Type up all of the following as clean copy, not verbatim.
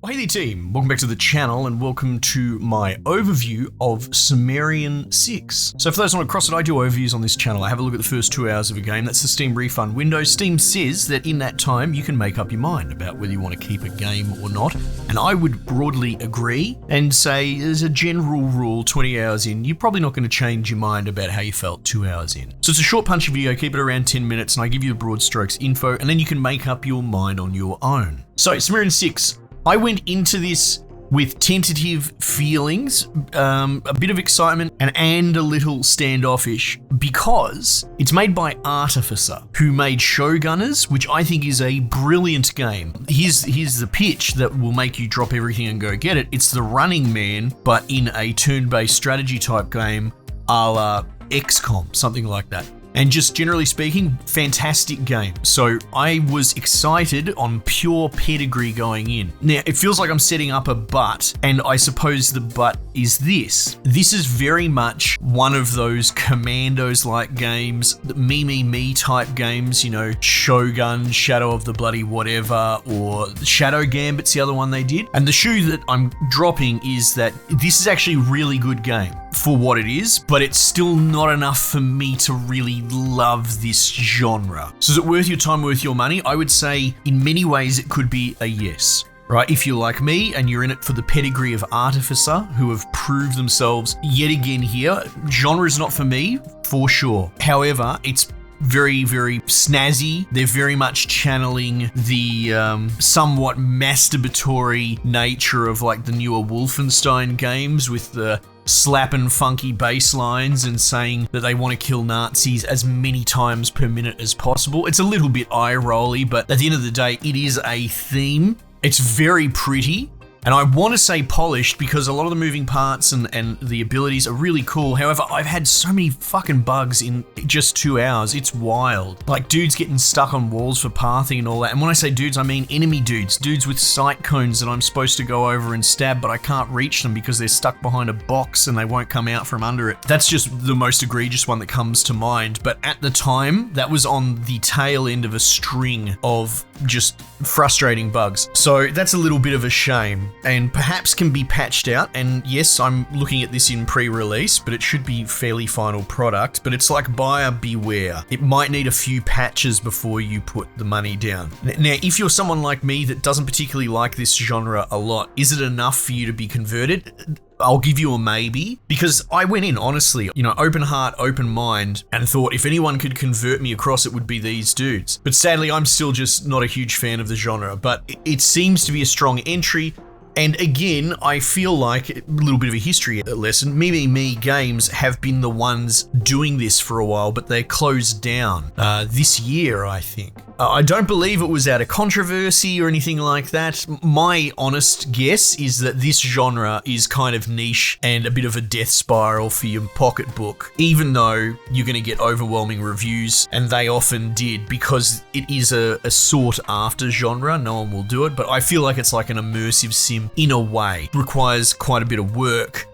Hey there team, welcome back to the channel and welcome to my overview of Sumerian 6. So for those not across it, I do overviews on this channel. I have a look at the first 2 hours of a game. That's the Steam refund window. Steam says that in that time you can make up your mind about whether you want to keep a game or not. And I would broadly agree and say as a general rule, 20 hours in, you're probably not going to change your mind about how you felt 2 hours in. So it's a short punchy video, keep it around 10 minutes and I give you the broad strokes info and then you can make up your mind on your own. So Sumerian 6. I went into this with tentative feelings, a bit of excitement, and a little standoffish because it's made by Artificer, who made Showgunners, which I think is a brilliant game. Here's the pitch that will make you drop everything and go get it. It's the Running Man, but in a turn-based strategy type game, a la XCOM, something like that. And just generally speaking, fantastic game. So I was excited on pure pedigree going in. Now, it feels like I'm setting up a butt, and I suppose the butt is this. This is very much one of those commandos-like games, me type games, you know, Shogun, Shadow of the Bloody Whatever, or Shadow Gambit's the other one they did. And the shoe that I'm dropping is that this is actually a really good game for what it is, but it's still not enough for me to really love this genre. So is it worth your time, worth your money? I would say in many ways it could be a yes. Right, if you're like me and you're in it for the pedigree of Artificer, who have proved themselves yet again here, genre is not for me, for sure. However, it's very, very snazzy. They're very much channeling the somewhat masturbatory nature of like the newer Wolfenstein games with the slapping funky bass lines and saying that they want to kill Nazis as many times per minute as possible. It's a little bit eye-rolly, but at the end of the day, it is a theme. It's very pretty. And I want to say polished because a lot of the moving parts and the abilities are really cool. However, I've had so many fucking bugs in just 2 hours. It's wild. Like dudes getting stuck on walls for pathing and all that. And when I say dudes, I mean enemy dudes. Dudes with sight cones that I'm supposed to go over and stab, but I can't reach them because they're stuck behind a box and they won't come out from under it. That's just the most egregious one that comes to mind. But at the time, that was on the tail end of a string of just frustrating bugs. So that's a little bit of a shame and perhaps can be patched out. And yes, I'm looking at this in pre-release, but it should be fairly final product. But it's like buyer beware. It might need a few patches before you put the money down. Now, if you're someone like me that doesn't particularly like this genre a lot, is it enough for you to be converted? I'll give you a maybe, because I went in, honestly, you know, open heart, open mind, and thought if anyone could convert me across, it would be these dudes. But sadly, I'm still just not a huge fan of the genre, but it seems to be a strong entry. And again, I feel like a little bit of a history lesson. Me Games have been the ones doing this for a while, but they closed down this year, I think. I don't believe it was out of controversy or anything like that. My honest guess is that this genre is kind of niche and a bit of a death spiral for your pocketbook, even though you're going to get overwhelming reviews, and they often did because it is a sought after genre. No one will do it, but I feel like it's like an immersive sim in a way. It requires quite a bit of work.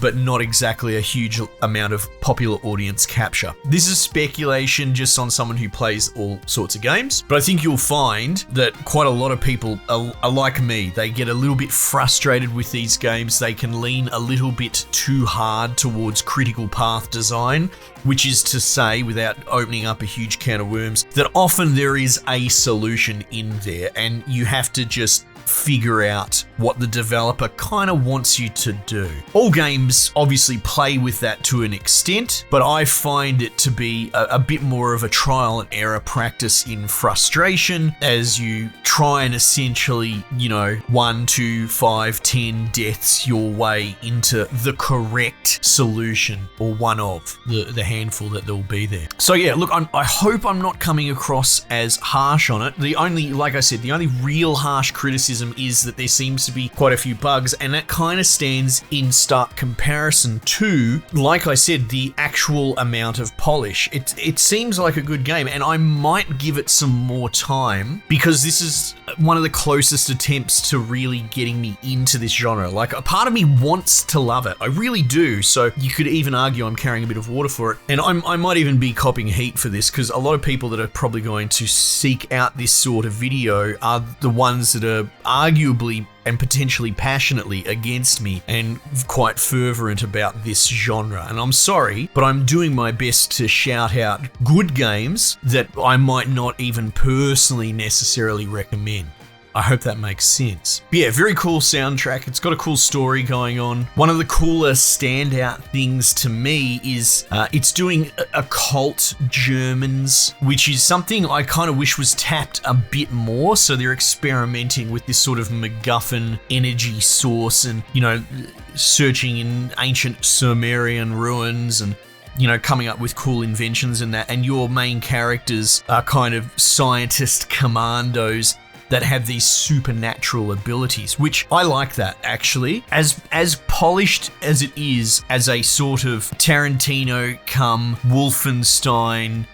But not exactly a huge amount of popular audience capture. This is speculation just on someone who plays all sorts of games, but I think you'll find that quite a lot of people are like me. They get a little bit frustrated with these games. They can lean a little bit too hard towards critical path design, which is to say, without opening up a huge can of worms, that often there is a solution in there and you have to just figure out what the developer kind of wants you to do. All games obviously play with that to an extent, but I find it to be a bit more of a trial and error practice in frustration as you try and essentially, you know, 1, 2, 5, 10 deaths your way into the correct solution, or one of the handful that will be there. So yeah, look, I hope I'm not coming across as harsh on it. Like I said, the only real harsh criticism is that there seems to be quite a few bugs, and that kind of stands in stark comparison to, like I said, the actual amount of polish. It seems like a good game, and I might give it some more time because this is one of the closest attempts to really getting me into this genre. Like, a part of me wants to love it. I really do. So you could even argue I'm carrying a bit of water for it. And I might even be copping heat for this because a lot of people that are probably going to seek out this sort of video are the ones that are arguably and potentially passionately against me and quite fervent about this genre. And I'm sorry, but I'm doing my best to shout out good games that I might not even personally necessarily recommend. I hope that makes sense. But yeah, very cool soundtrack. It's got a cool story going on. One of the cooler standout things to me is it's doing occult Germans, which is something I kind of wish was tapped a bit more. So they're experimenting with this sort of MacGuffin energy source and, you know, searching in ancient Sumerian ruins and, you know, coming up with cool inventions and that. And your main characters are kind of scientist commandos that have these supernatural abilities, which I like that actually. As polished as it is as a sort of Tarantino come Wolfenstein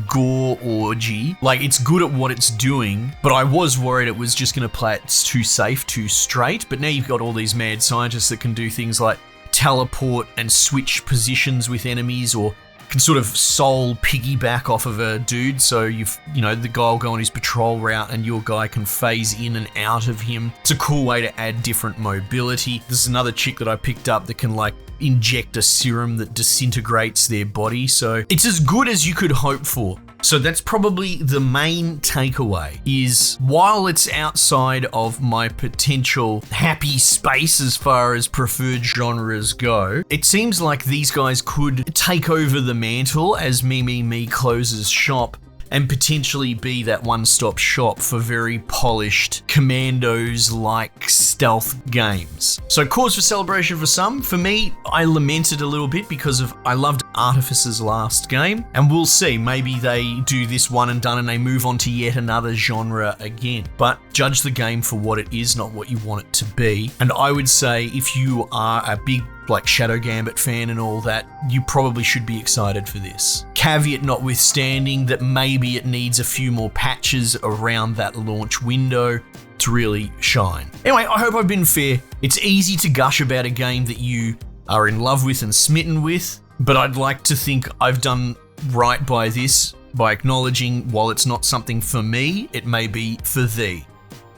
gore orgy, like it's good at what it's doing, but I was worried it was just going to play it too safe, too straight. But now you've got all these mad scientists that can do things like teleport and switch positions with enemies, or can sort of soul piggyback off of a dude. So you know, the guy will go on his patrol route and your guy can phase in and out of him. It's a cool way to add different mobility. There's another chick that I picked up that can like inject a serum that disintegrates their body. So it's as good as you could hope for. So that's probably the main takeaway, is while it's outside of my potential happy space as far as preferred genres go, it seems like these guys could take over the mantle as Me closes shop and potentially be that one-stop shop for very polished commandos-like stealth games. So cause for celebration for some. For me, I lamented a little bit because I loved Artificer's last game, and we'll see, maybe they do this one and done and they move on to yet another genre again. But judge the game for what it is, not what you want it to be. And I would say if you are a big like Shadow Gambit fan and all that, you probably should be excited for this. Caveat notwithstanding that maybe it needs a few more patches around that launch window to really shine. Anyway, I hope I've been fair. It's easy to gush about a game that you are in love with and smitten with, but I'd like to think I've done right by this by acknowledging while it's not something for me, it may be for thee.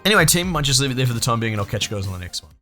Anyway, team, I might just leave it there for the time being and I'll catch you guys on the next one.